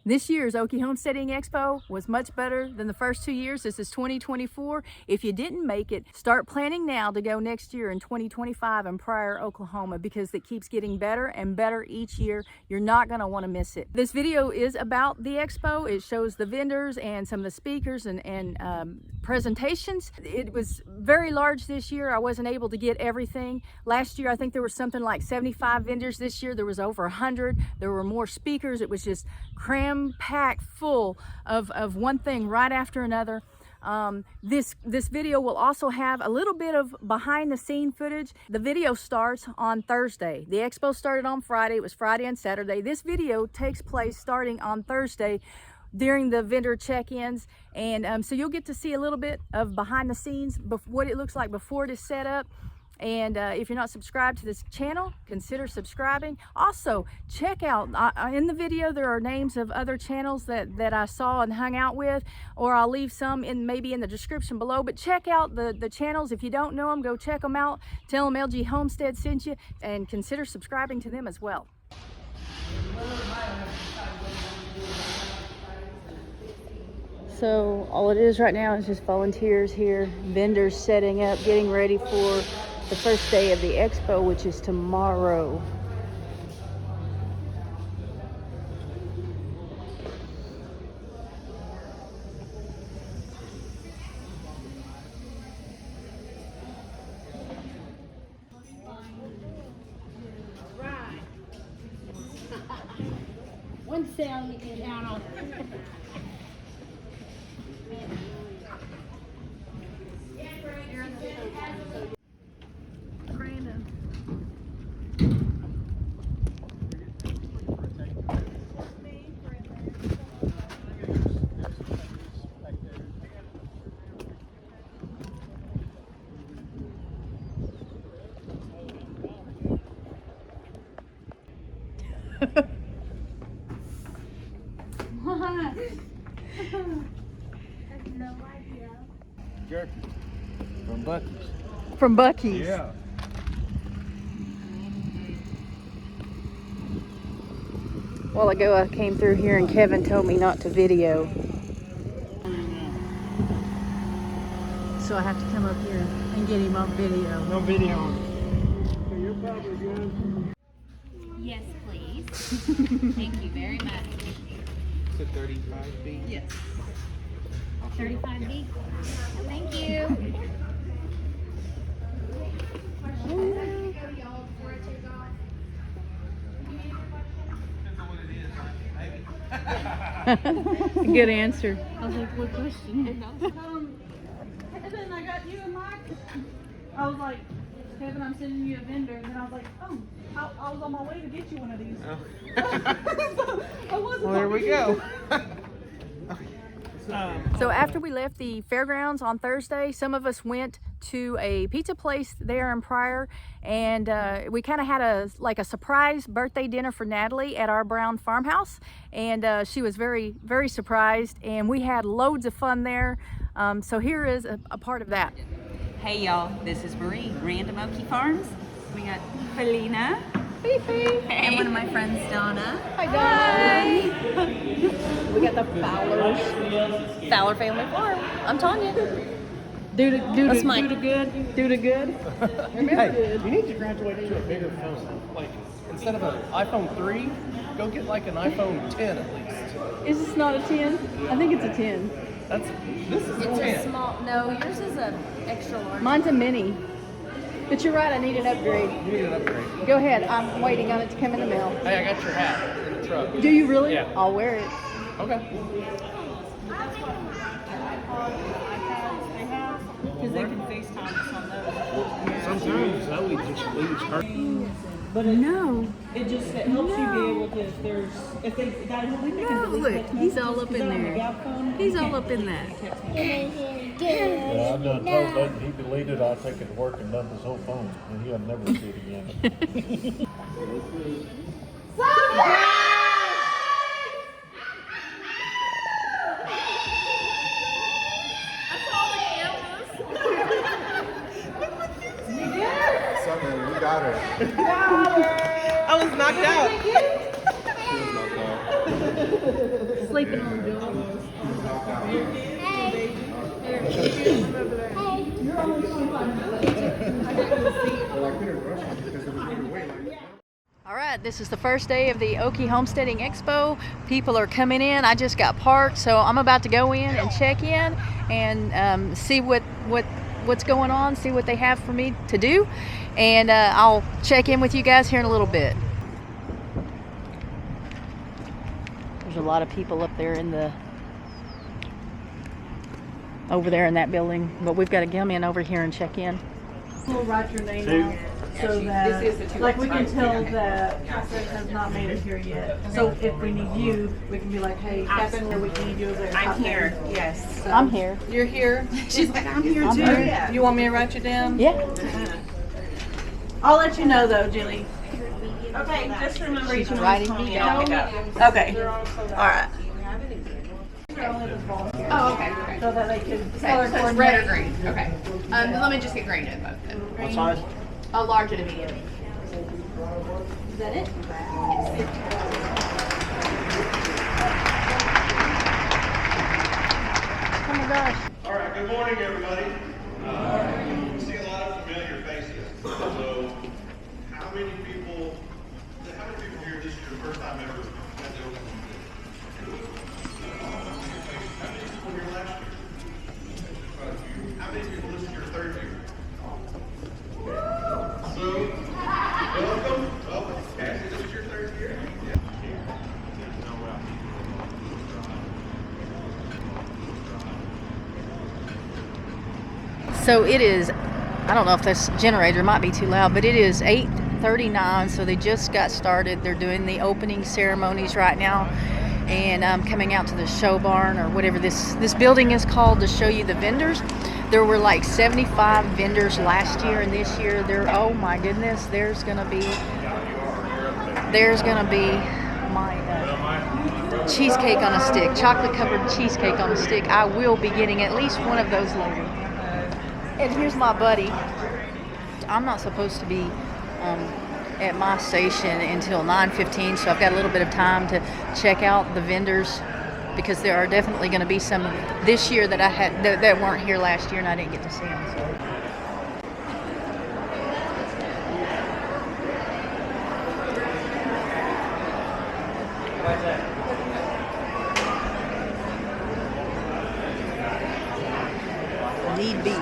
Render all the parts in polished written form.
This year's Okie Homesteading Expo was much better than the first 2 years. This is 2024. If you didn't make it, start planning now to go next year in 2025 in Pryor, Oklahoma, because it keeps getting better and better each year. You're not going to want to miss it. This video is about the expo. It shows the vendors and some of the speakers and presentations. It was very large this year. I wasn't able to get everything. Last year, I think there was something like 75 vendors. This year, there was over 100. There were more speakers. It was just cram-packed full of one thing right after another. This video will also have a little bit of behind the scene footage. The video starts on Thursday. The expo started on Friday. It was Friday and Saturday. This video takes place starting on Thursday during the vendor check-ins, and so you'll get to see a little bit of behind the scenes, what it looks like before it is set up. And if you're not subscribed to this channel, consider subscribing. Also, check out, in the video there are names of other channels that I saw and hung out with, or I'll leave some maybe in the description below. But check out the channels. If you don't know them, go check them out. Tell them LG Homestead sent you, and consider subscribing to them as well. So all it is right now is just volunteers here, vendors setting up, getting ready for the first day of the expo, which is tomorrow. Right. One cell you can count on. No idea. Jerky from Bucky's. From Bucky's. Yeah. A while ago I came through here and Kevin told me not to video. So I have to come up here and get him on video. No video. So you're probably good. Yes, please. Thank you very much. Is it 35 feet? Yes. 35 feet. Thank you. Good answer. I was like, what question? And then I got you and Mike. I was like, Kevin, I'm sending you a vendor. And then I was like, oh, I was on my way to get you one of these. So I wasn't. Well, there we go. So after we left the fairgrounds on Thursday, some of us went to a pizza place there in Pryor, and we kind of had a surprise birthday dinner for Natalie at our brown farmhouse, and she was very, very surprised, and we had loads of fun there. So here is a part of that. Hey y'all, this is Marie, Random Okie Farms. We got Felina. Fifi. And one of my friends, Donna. Hi, Donna. We got the Fowler Family Farm. I'm Tanya. Do the good. Do the good. Hey, you need to graduate to a bigger phone. Like, instead of an iPhone 3, go get like an iPhone 10 at least. Is this not a 10? I think it's a 10. This is a 10. It's a small, no, yours is a extra large. Mine's a mini. But you're right, I need an upgrade. You need an upgrade. Go ahead, I'm waiting on it to come in the mail. Hey, I got your hat in the truck. Do you really? Yeah. I'll wear it. Okay. Because they can FaceTime us on those. Sometimes that would just lose her. But No. it just helps you be able to, if they got a link, they can delete Look, that he's message, all up 'cause in they're on the there. Gap phone. He's all up in that. Yeah, I done told that he deleted, I'll take it to work and dump his whole phone, and he'll never see it again. Something, we got her. I was knocked out. Sleeping on Joe. You're only 25 All right, this is the first day of the Okie Homesteading Expo. People are coming in. I just got parked, so I'm about to go in and check in and see what's going on, see what they have for me to do, and I'll check in with you guys here in a little bit. There's a lot of people up there over there in that building, but we've got to come in over here and check in. We'll write your name down so that, like, we can tell that Catherine has not made it here yet. So if we need you, we can be like, hey, Catherine, we need you over there. I'm here. Yes. So, I'm here. You're here? She's like, I'm here I'm too. here. You want me to write you down? Yeah. I'll let you know though, Jilly. Okay, just remember you can Writing call me me down. out. Okay. All right. Oh, okay. So that they can Okay, color so it's red or coordinate. green. Okay. Then let me just get green in both then. What size? A large and a medium. Is that it? Oh my gosh. All right, good morning, everybody. I see a lot of familiar faces. So, how many people here this is your first time ever at the open home? How many people here last year? How many people this is your third year? So, welcome. Welcome. Cassie, this is your third year? Yeah. So it is, I don't know if this generator might be too loud, but it is 8:39, so they just got started. They're doing the opening ceremonies right now, and I'm coming out to the show barn or whatever this building is called to show you the vendors. There were like 75 vendors last year, and this year oh my goodness, there's gonna be my cheesecake on a stick, chocolate covered cheesecake on a stick. I will be getting at least one of those later. And here's my buddy. I'm not supposed to be at my station until 9:15, so I've got a little bit of time to check out the vendors, because there are definitely going to be some this year that I had that weren't here last year and I didn't get to see them. So. Need beef.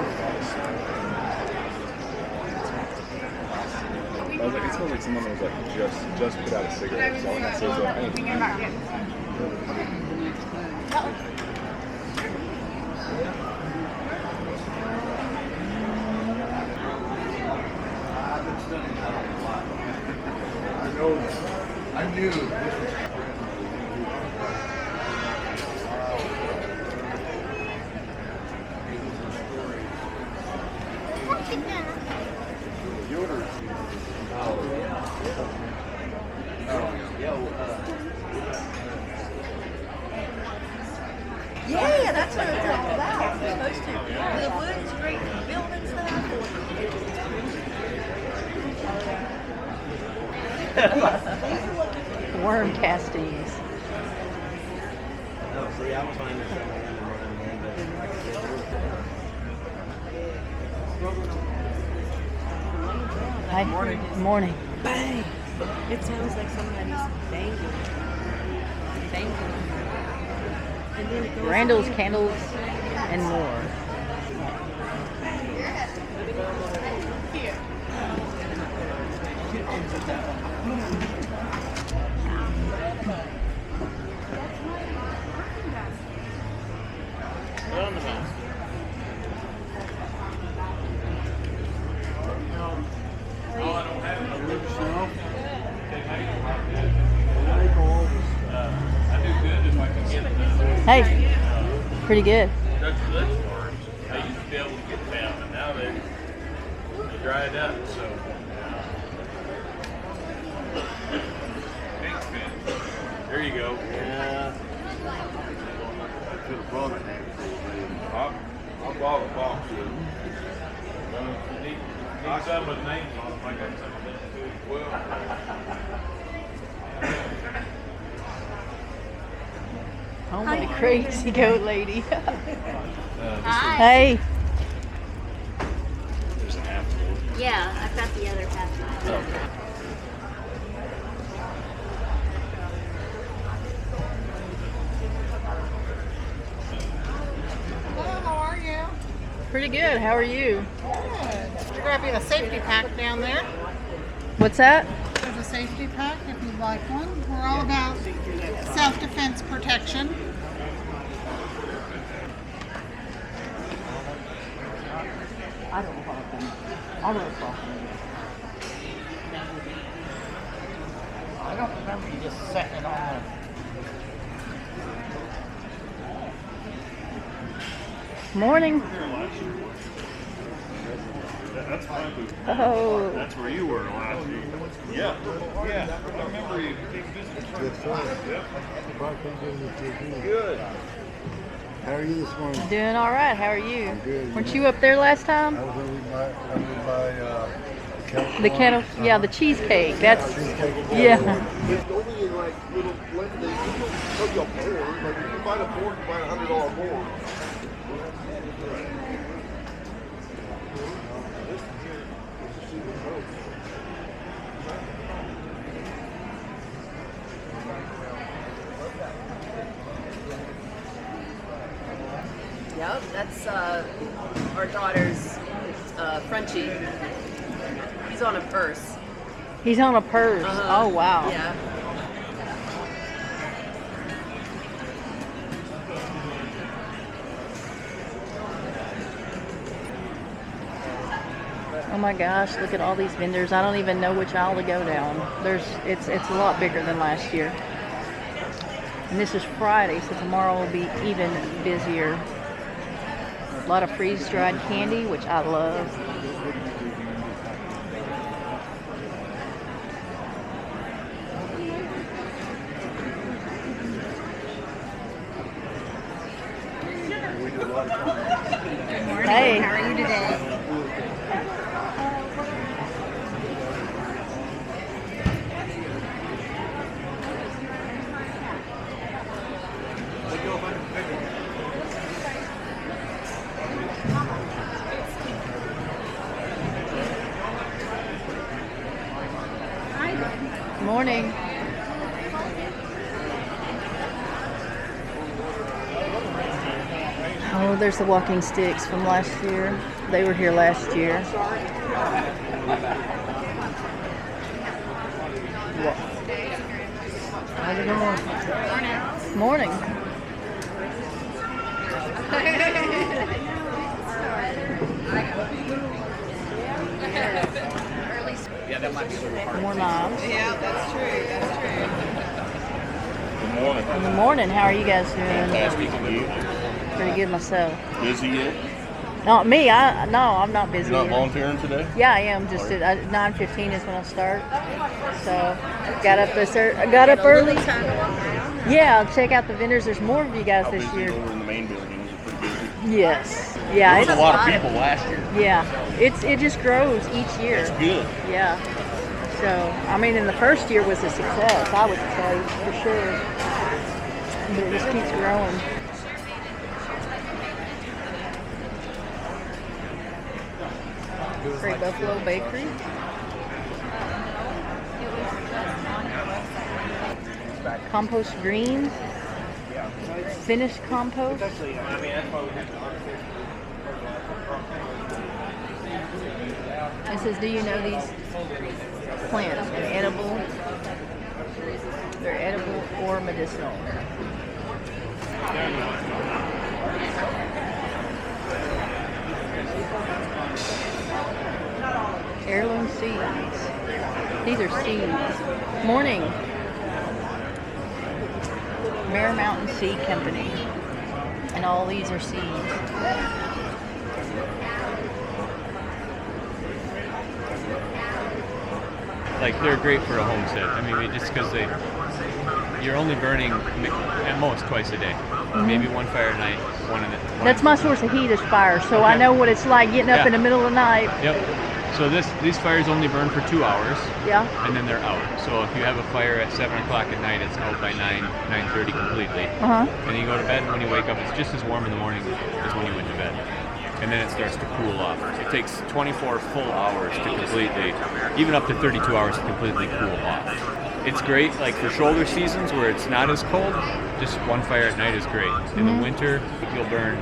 I was like, it smells like someone was like just put out a cigarette. So I went downstairs like, hey. I knew this was Yeah, that's what it's all about. We're supposed to. The wood's great for building stuff. Worm castings. Hi. Morning. Morning. Bang. It sounds like somebody's banging. And then it goes Randall's Candles and more. Hey, pretty good. That's the good part. I used to be able to get them, and now they dried up. So. There you go. Yeah. I could have brought it. I'll borrow a box. You need some with names on them. I got some of them too as well. The crazy goat lady. Hi. Hey. There's a half full. Yeah, I've got the other half. Hello, how are you? Pretty good. How are you? Good. We're grabbing a safety pack down there. What's that? There's a safety pack if you'd like one. We're all about self-defense protection. I don't know about them. I don't know. I don't remember you just setting it on Morning. That's my booth. Oh. That's where you were last week. Yeah. Yeah. I remember you being busy. Yep. Good. How are you this morning? Doing all right. How are you? Good. Weren't you up there last time? I was over by The kettle, yeah, the cheesecake. That's yeah. It's only in like little blended. They don't tell you a board. Like if you buy a board, you buy $100 board. Yep, that's our daughter's Frenchie. He's on a purse. He's on a purse. Oh wow. Yeah. Oh my gosh, look at all these vendors. I don't even know which aisle to go down. It's a lot bigger than last year. And this is Friday, so tomorrow will be even busier. A lot of freeze-dried candy, which I love. Hey. How are you today? Morning. Oh, there's the walking sticks from last year. They were here last year. How's it going? Morning. Yeah, that might be a little hard. More moms. Yeah, that's true. That's true. Good morning. Good morning. How are you guys doing? Fantastic. And you? Pretty good myself. Busy yet? Not me. No, I'm not busy. You're not yet. volunteering today? Yeah, I am. Just at 9:15 is when I start. So got up early. Yeah, I'll check out the vendors. There's more of you guys How this busy year. over in the main building? Was it pretty busy? Yes. Yeah. There was a lot of people last year. Yeah. It just grows each year. That's good. Yeah. So I mean, in the first year was a success, I would say for sure. But it just keeps growing. Great Buffalo Bakery. Compost greens. Finished compost. It says, do you know these plants? They're edible. They're edible or medicinal. Heirloom seeds. These are seeds. Morning. Bear Mountain Seed Company. And all these are seeds. Like, they're great for a homestead. I mean, just because you're only burning at most twice a day. Maybe one fire at night, one in the... That's my source of heat is fire, so I know what it's like getting up in the middle of the night. Yep. So these fires only burn for 2 hours. Yeah. And then they're out. So if you have a fire at 7 o'clock at night, it's out by 9:30 completely. Uh-huh. And then you go to bed, and when you wake up, it's just as warm in the morning as when you went to bed. And then it starts to cool off. It takes 24 full hours to completely, even up to 32 hours to completely cool off. It's great, like for shoulder seasons where it's not as cold, just one fire at night is great. In the winter, you'll burn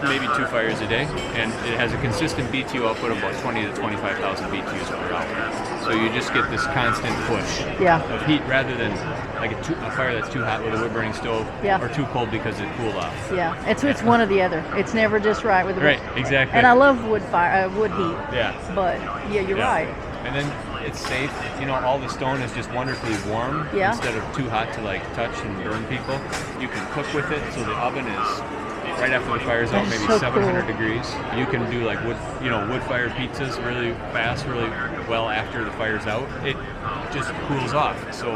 maybe 2 fires a day, and it has a consistent BTU output of about 20 to 25,000 BTUs per hour. So you just get this constant push of heat rather than like a fire that's too hot with a wood burning stove or too cold because it cooled off. Yeah, it's one or the other. It's never just right with the right, exactly. And I love wood heat. Yeah. But yeah, you're right. And then it's safe. You know, all the stone is just wonderfully warm instead of too hot to like touch and burn people. You can cook with it, so the oven is right after the fire's out, maybe so 700 cool. degrees. You can do like wood-fired pizzas really fast, really well after the fire's out. It just cools off. So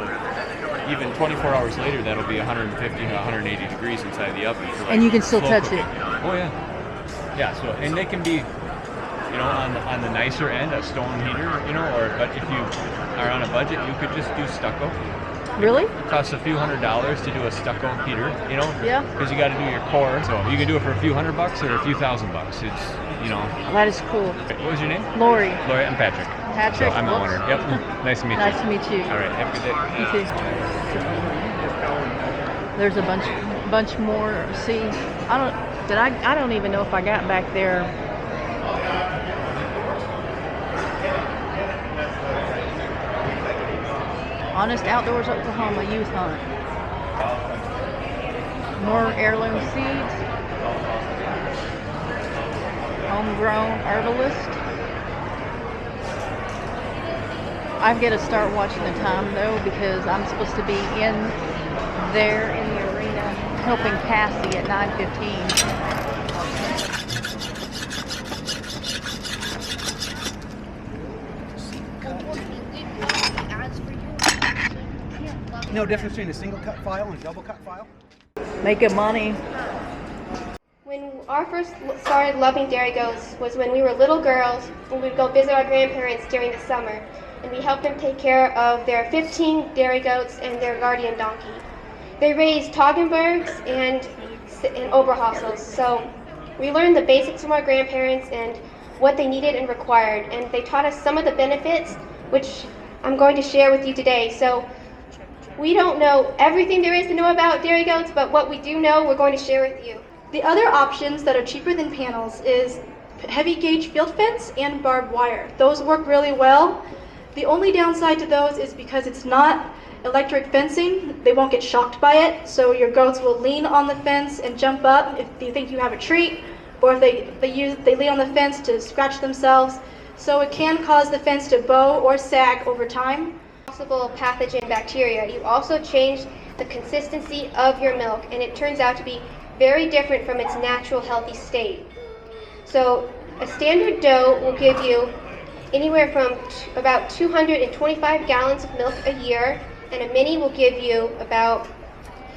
even 24 hours later, that'll be 150 to 180 degrees inside the oven. For, like, and you can still slow touch cooking. it. Oh yeah. Yeah. So and they can be, you know, on the nicer end, a stone heater, you know, but if you are on a budget, you could just do stucco. Really? It costs a few $100s to do a stucco heater, you know? Yeah. Because you got to do your core. So you can do it for a few $100 or a few $1,000. It's, you know. That is cool. What was your name? Lori. Lori, I'm Patrick. Patrick. So I'm the owner. Yep. Nice to meet you. Nice to meet you. All right. Have a good day. You too. There's a bunch more. See, I don't even know if I got back there. Honest Outdoors Oklahoma Youth Hunt. More heirloom seeds. Homegrown herbalist. I've got to start watching the time though because I'm supposed to be in there in the arena helping Cassie at 9:15. No difference between a single cut file and a double cut file? Making money. When our first started loving dairy goats was when we were little girls and we'd go visit our grandparents during the summer, and we helped them take care of their 15 dairy goats and their guardian donkey. They raised Toggenburgs and Oberhassels, so we learned the basics from our grandparents and what they needed and required, and they taught us some of the benefits, which I'm going to share with you today. So we don't know everything there is to know about dairy goats, but what we do know, we're going to share with you. The other options that are cheaper than panels is heavy gauge field fence and barbed wire. Those work really well. The only downside to those is because it's not electric fencing, they won't get shocked by it, so your goats will lean on the fence and jump up if they think you have a treat, or if they lean on the fence to scratch themselves. So it can cause the fence to bow or sag over time. Possible pathogen bacteria. You also change the consistency of your milk, and it turns out to be very different from its natural healthy state. So a standard doe will give you anywhere from about 225 gallons of milk a year, and a mini will give you about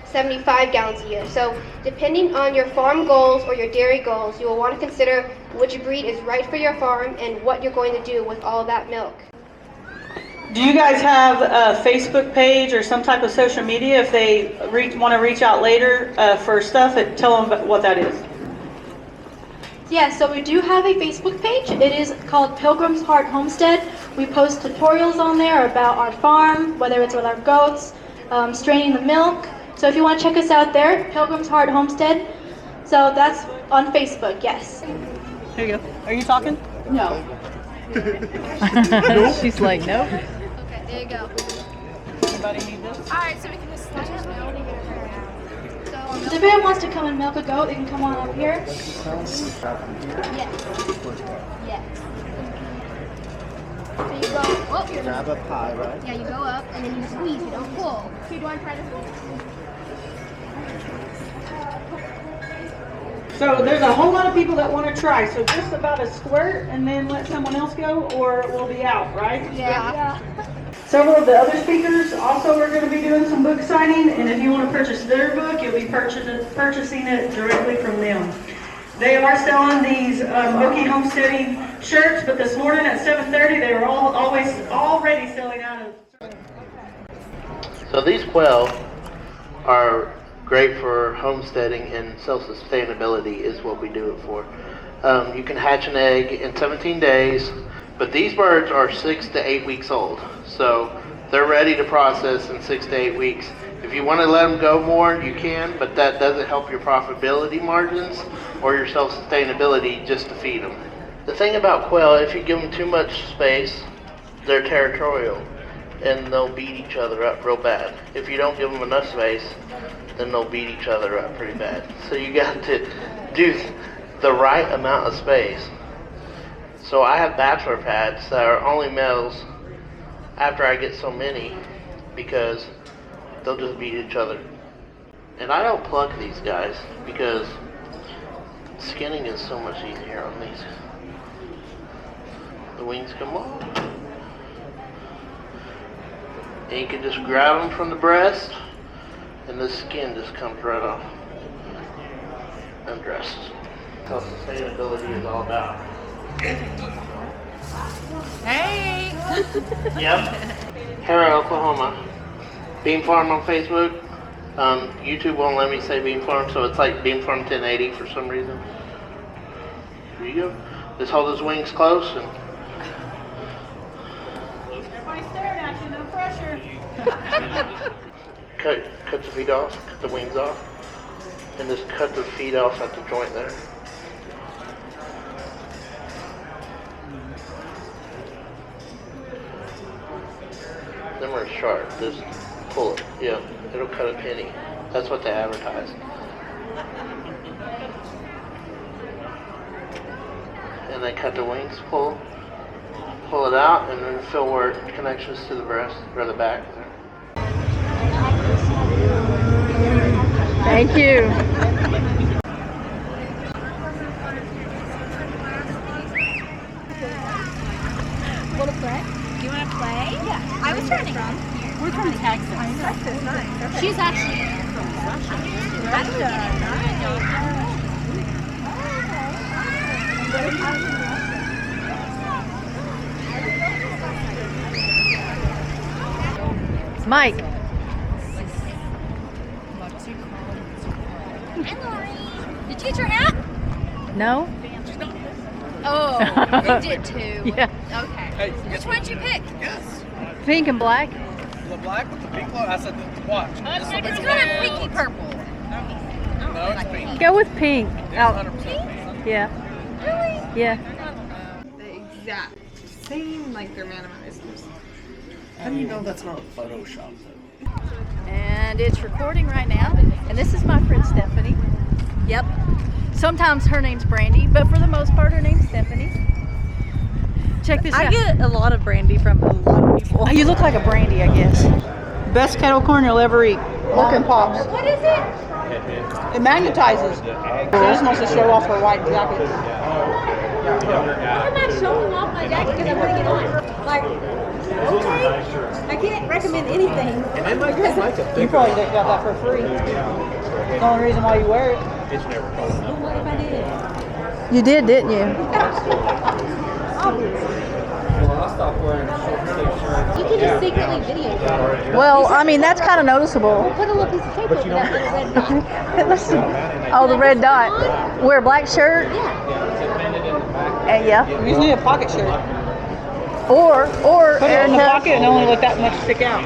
75 gallons a year. So depending on your farm goals or your dairy goals, you will want to consider which breed is right for your farm and what you're going to do with all of that milk. Do you guys have a Facebook page or some type of social media if they want to reach out later for stuff? And tell them what that is. Yeah, so we do have a Facebook page. It is called Pilgrim's Heart Homestead. We post tutorials on there about our farm, whether it's with our goats, straining the milk. So if you want to check us out there, Pilgrim's Heart Homestead. So that's on Facebook, yes. Here you go. Are you talking? No. She's like, no. Okay, there you go. Anybody need this? Alright, so we can just slide it out. So if anyone wants to come and milk a goat, they can come on up here. Yes. Yes. So you go, oh, you're Grab a pie, right? yeah, you go up and then you squeeze, you don't pull. Okay, do you want to try this one? So there's a whole lot of people that want to try. So just about a squirt and then let someone else go, or we'll be out, right? Yeah. Several of the other speakers also are going to be doing some book signing, and if you want to purchase their book, you'll be purchasing it directly from them. They are selling these Okie Homesteading shirts, but this morning at 7:30 they were already selling out of. So these quail are great for homesteading, and self-sustainability is what we do it for. You can hatch an egg in 17 days, but these birds are 6 to 8 weeks old. So they're ready to process in 6 to 8 weeks. If you want to let them go more, you can, but that doesn't help your profitability margins or your self-sustainability just to feed them. The thing about quail, if you give them too much space, they're territorial and they'll beat each other up real bad. If you don't give them enough space, then they'll beat each other up pretty bad. So you got to do the right amount of space. So I have bachelor pads that are only males after I get so many, because they'll just beat each other. And I don't pluck these guys because skinning is so much easier on these. The wings come off. And you can just grab them from the breast and the skin just comes right off. Undressed. That's what sustainability is all about. Hey! Yep. Harrow, Oklahoma. Beam Farm on Facebook. YouTube won't let me say Beam Farm, so it's like Beam Farm 1080 for some reason. Here you go. Just hold his wings close and. Everybody's staring at you, no pressure. cut the feet off, cut the wings off, and just cut the feet off at the joint there. Them are sharp. Just pull it. Yeah, it'll cut a penny. That's what they advertise. And then cut the wings, pull it out, and then feel where it connections to the breast or the back. Thank you. Want to play? Do you want to play? Yeah. I was trying to come. We're from Texas. Texas, nice. She's actually from Russia. It's Mike. Hi, Lorie. Did you get your hat? No? Oh, it did too. Yeah. Okay. Hey, which one did you pick? Yes. Pink and black. The black with the pink logo. I said, watch. It's kind of pinky purple. No, it's pink. Go with pink. It's Oh. 100% pink. Yeah. Really? Yeah. The exact same, like they're minimized. How do you know that's not Photoshop though? And it's recording right now. And this is my friend Stephanie. Yep. Sometimes her name's Brandi, but for the most part her name's Stephanie. Check this out. I get a lot of brandy from a lot of people. Oh, you look like a Brandi, I guess. Best kettle corn you'll ever eat. Looking pops. What is it? It magnetizes. She just wants to show off her white jacket. I'm not showing off my jacket because I'm putting it on. Like, okay, I can't recommend anything. You probably got that for free. It's the only reason why you wear it. It's never What if I did? You did, didn't you? You can just secretly video. Well, I mean, that's kind of noticeable. Put a little piece of tape over that little red dot. Let's see. Oh, the red dot. Wear a black shirt? Yeah. Yeah. You just need a pocket shirt. Or Put it in the pocket and only let that much stick out.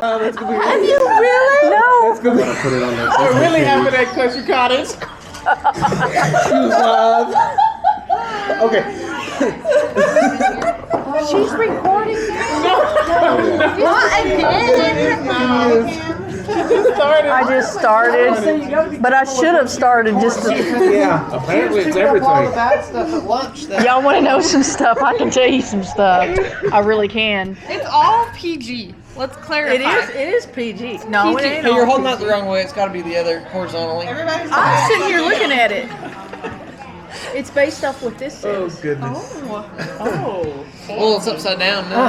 That's gonna be Have you really? No. That's gonna be. Put it on there. What really happened at Country Cottage? Okay. She's recording now. I just started, but I should have started just to. Yeah. Apparently it's everything. All the bad stuff at lunch. Y'all want to know some stuff? I can tell you some stuff. I really can. It's all PG. Let's clarify. It is PG. No, it ain't. Hey, you're holding that the wrong way. It's got to be the other horizontally. Everybody's I'm sitting here looking at it. It's based off what this says. goodness. Oh. Well, it's upside down now.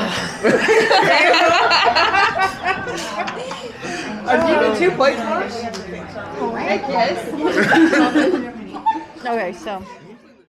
Are you doing 2 plates for us? Heck yes. Okay, so